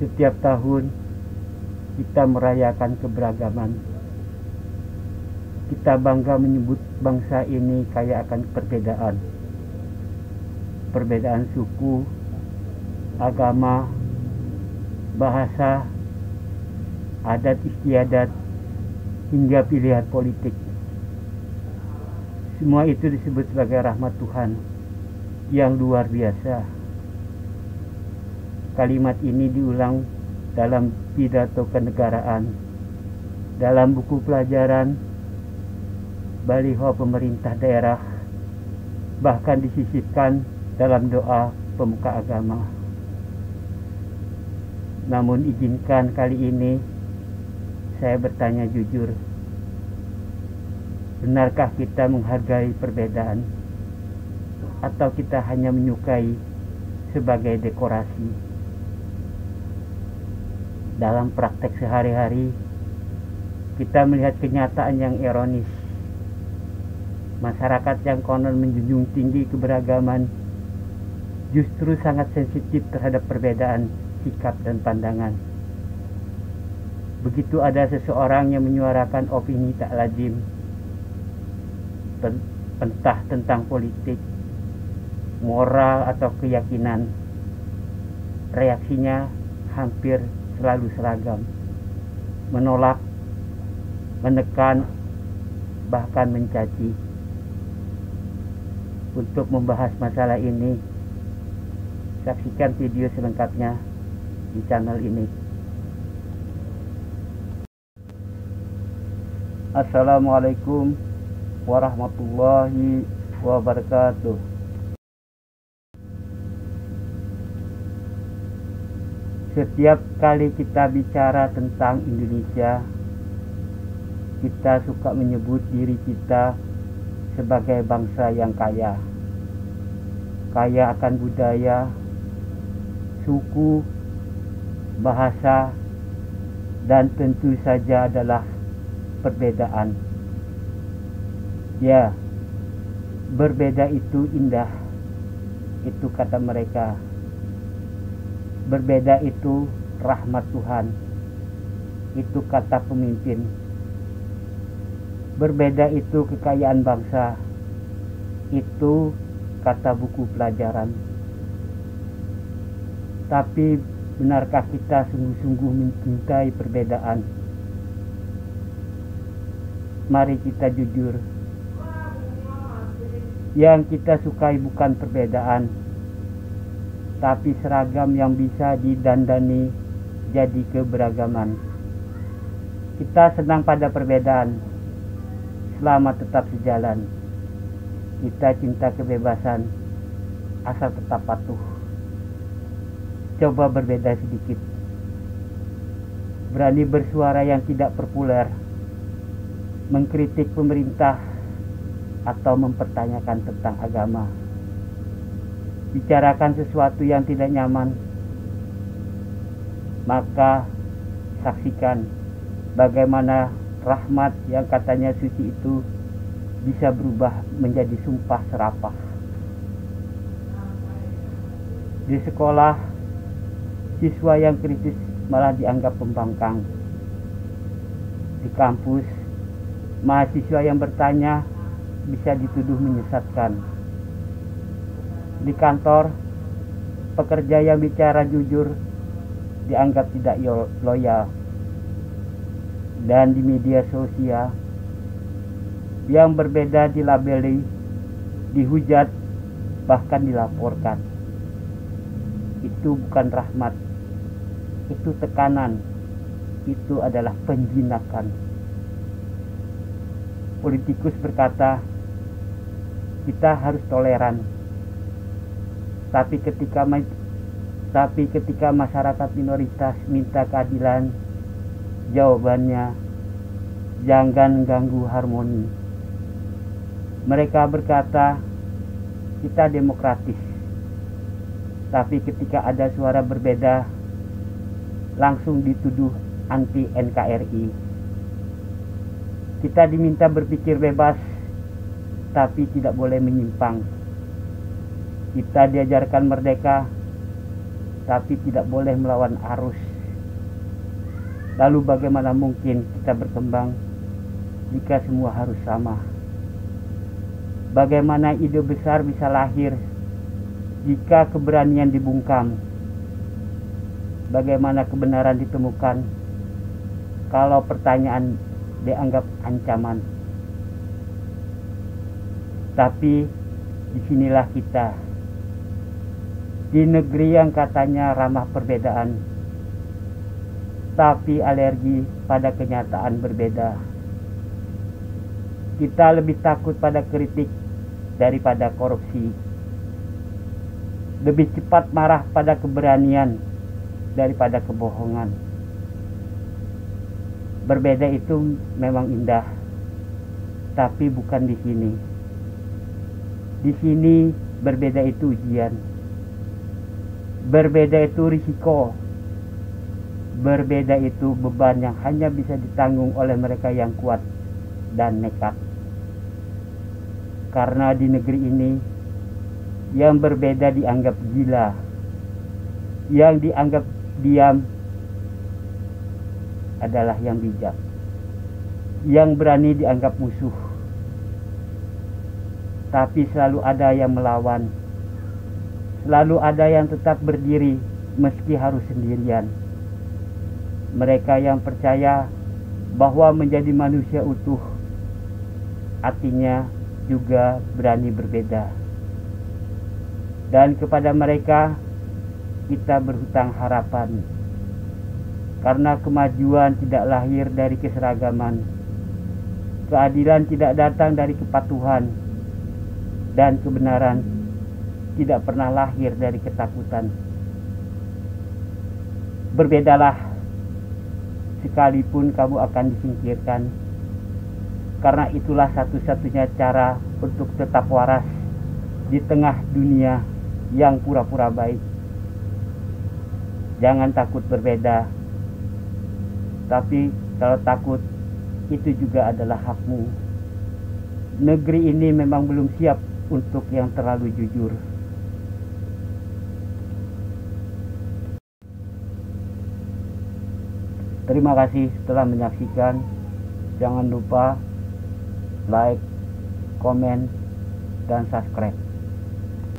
Setiap tahun kita merayakan keberagaman. Kita bangga menyebut bangsa ini kaya akan perbedaan. Perbedaan suku, agama, bahasa, adat istiadat, hingga pilihan politik. Semua itu disebut sebagai rahmat Tuhan yang luar biasa. Kalimat ini diulang dalam pidato kenegaraan, dalam buku pelajaran, baliho pemerintah daerah, bahkan disisipkan dalam doa pemuka agama. Namun izinkan kali ini saya bertanya jujur, benarkah kita menghargai perbedaan atau kita hanya menyukai sebagai dekorasi? Dalam praktek sehari-hari kita melihat kenyataan yang ironis. Masyarakat yang konon menjunjung tinggi keberagaman justru sangat sensitif terhadap perbedaan sikap dan pandangan. Begitu ada seseorang yang menyuarakan opini tak lazim, entah tentang politik, moral atau keyakinan, reaksinya hampir selalu seragam: menolak, menekan, bahkan mencaci. Untuk membahas masalah ini, saksikan video selengkapnya di channel ini. Assalamualaikum warahmatullahi wabarakatuh. Setiap kali kita bicara tentang Indonesia, kita suka menyebut diri kita sebagai bangsa yang kaya. Kaya akan budaya, suku, bahasa, dan tentu saja adalah perbedaan. Ya, berbeda itu indah, itu kata mereka. Berbeda itu rahmat Tuhan, itu kata pemimpin. Berbeda itu kekayaan bangsa, itu kata buku pelajaran. Tapi benarkah kita sungguh-sungguh mencintai perbedaan? Mari kita jujur. Yang kita sukai bukan perbedaan, tapi seragam yang bisa didandani jadi keberagaman. Kita senang pada perbedaan selama tetap sejalan. Kita cinta kebebasan asal tetap patuh. Coba berbeda sedikit. Berani bersuara yang tidak populer, mengkritik pemerintah, atau mempertanyakan tentang agama. Bicarakan sesuatu yang tidak nyaman, maka saksikan bagaimana rahmat yang katanya suci itu bisa berubah menjadi sumpah serapah. Di sekolah, siswa yang kritis malah dianggap pembangkang. Di kampus, mahasiswa yang bertanya bisa dituduh menyesatkan. Di kantor, pekerja yang bicara jujur dianggap tidak loyal. Dan di media sosial, yang berbeda dilabeli, dihujat, bahkan dilaporkan. Itu bukan rahmat, itu tekanan, itu adalah penjinakan. Politikus berkata, kita harus toleran. Tapi ketika masyarakat minoritas minta keadilan, jawabannya, jangan ganggu harmoni. Mereka berkata, kita demokratis. Tapi ketika ada suara berbeda, langsung dituduh anti NKRI. Kita diminta berpikir bebas, tapi tidak boleh menyimpang. Kita diajarkan merdeka, tapi tidak boleh melawan arus. Lalu bagaimana mungkin kita berkembang jika semua harus sama? Bagaimana ide besar bisa lahir jika keberanian dibungkam? Bagaimana kebenaran ditemukan kalau pertanyaan dianggap ancaman? Tapi disinilah kita, di negeri yang katanya ramah perbedaan, tapi alergi pada kenyataan berbeda. Kita lebih takut pada kritik daripada korupsi. Lebih cepat marah pada keberanian daripada kebohongan. Berbeda itu memang indah, tapi bukan di sini. Di sini berbeda itu ujian. Berbeda itu risiko. Berbeda itu beban yang hanya bisa ditanggung oleh mereka yang kuat dan nekat. Karena di negeri ini yang berbeda dianggap gila, yang dianggap diam adalah yang bijak, yang berani dianggap musuh. Tapi selalu ada yang melawan, selalu ada yang tetap berdiri meski harus sendirian. Mereka yang percaya bahwa menjadi manusia utuh artinya juga berani berbeda. Dan kepada mereka kita berhutang harapan, karena kemajuan tidak lahir dari keseragaman, keadilan tidak datang dari kepatuhan, dan kebenaran tidak pernah lahir dari ketakutan. Berbedalah, sekalipun kamu akan disingkirkan, karena itulah satu-satunya cara untuk tetap waras di tengah dunia yang pura-pura baik. Jangan takut berbeda, tapi kalau takut itu juga adalah hakmu. Negeri ini memang belum siap untuk yang terlalu jujur. Terima kasih telah menyaksikan. Jangan lupa like, komen, dan subscribe.